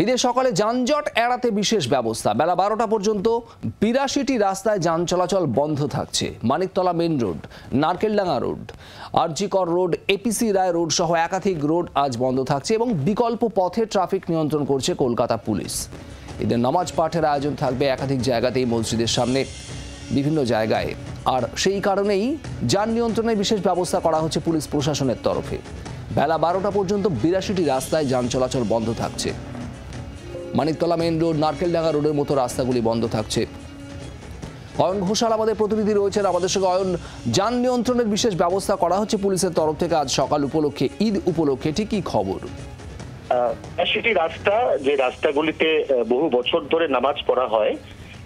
ঈদের সকালে যানজট এড়াতে বিশেষ ব্যবস্থা। বেলা 12টা পর্যন্ত 82টি রাস্তায় যান চলাচল বন্ধ থাকছে। Maniktala main road, Narkeldanga road, RG Kar road, APC Roy road সহ একাধিক রোড আজ বন্ধ থাকছে এবং বিকল্প পথে ট্রাফিক নিয়ন্ত্রণ করছে কলকাতা পুলিশ। ঈদের নামাজ পাঠের আয়োজন থাকবে একাধিক জায়গাতেই, মসজিদের সামনে, বিভিন্ন জায়গায়। আর সেই কারণেই যান নিয়ন্ত্রণে বিশেষ ব্যবস্থা করা হচ্ছে পুলিশ প্রশাসনের তরফে। বেলা 12টা পর্যন্ত 82টি রাস্তায় যান চলাচল বন্ধ থাকছে। মানিকতলা মেন রোড, নারকেলডাঙ্গা রোডের মতো রাস্তাগুলি বন্ধ থাকছে। অয়ন ঘোষাল আমাদের প্রতিনিধি রয়েছেন আমাদের সঙ্গে। অয়ন, যান নিয়ন্ত্রণের বিশেষ ব্যবস্থা করা হচ্ছে পুলিশের তরফ থেকে আজ সকাল উপলক্ষে, ঈদ উপলক্ষে, ঠিক কি খবর? সেটি রাস্তা, যে রাস্তাগুলিতে বহু বছর ধরে নামাজ পড়া হয়,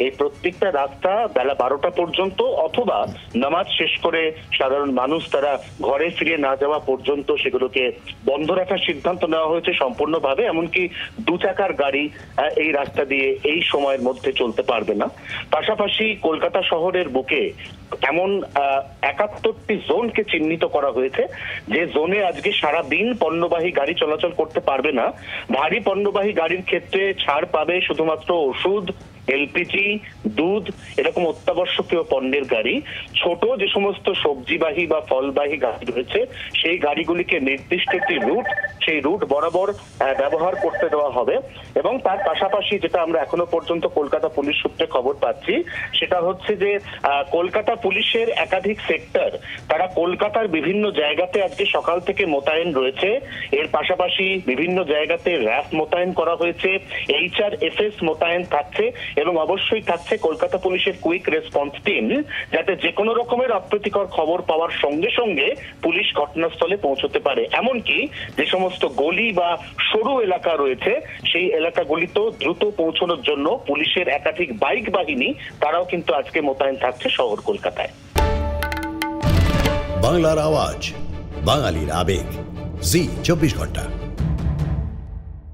এই প্রত্যেকটা রাস্তা বেলা 12টা পর্যন্ত অথবা নামাজ শেষ করে সাধারণ মানুষ তারা ঘরে ফিরে না যাওয়া পর্যন্ত সেগুলোকে বন্ধ রাখার সিদ্ধান্ত নেওয়া হয়েছে সম্পূর্ণভাবে। এমনকি 2 চাকার গাড়ি এই রাস্তা দিয়ে এই সময়ের মধ্যে চলতে পারবে না। পাশাপাশি কলকাতা শহরের বুকে এমন 71টি জোনকে চিহ্নিত করা হয়েছে, যে জোনে আজকে সারা দিন পণ্যবাহী গাড়ি চলাচল করতে পারবে না। ভারী পণ্যবাহী গাড়ির ক্ষেত্রে ছাড় পাবে শুধুমাত্র ওষুধ, এলপিজি, দুধ, এরকম অত্যাবশ্যকীয় পণ্যের গাড়ি। ছোট যে সমস্ত সবজিবাহী বা ফলবাহী গাড়ি রয়েছে, সেই গাড়িগুলিকে নির্দিষ্ট একটি রুট, সেই রুট বরাবর ব্যবহার করতে দেওয়া হবে। এবং তার পাশাপাশি যেটা আমরা এখনো পর্যন্ত কলকাতা পুলিশ সূত্রে খবর পাচ্ছি, সেটা হচ্ছে যে কলকাতা পুলিশের একাধিক সেক্টর তারা কলকাতার বিভিন্ন জায়গাতে আজকে সকাল থেকে মোতায়েন রয়েছে। এর পাশাপাশি বিভিন্ন জায়গাতে র্যাফ মোতায়েন করা হয়েছে, HRSS মোতায়েন থাকছে এবং অবশ্যই থাকছে কলকাতা পুলিশের কুইক রেসপন্স টিম, যাতে যে কোনো রকমের অপ্রীতিকর খবর পাওয়ার সঙ্গে সঙ্গে পুলিশ ঘটনাস্থলে পৌঁছতে পারে। এমনকি যে সমস্ত গলি বা সরু এলাকা রয়েছে, সেই এলাকাগুলিতেও দ্রুত পৌঁছানোর জন্য পুলিশের একাধিক বাইক বাহিনী তারাও কিন্তু আজকে মোতায়েন থাকছে শহর কলকাতায়। বাংলার আওয়াজ, বাঙালির আবেগ, জি 24 ঘন্টা।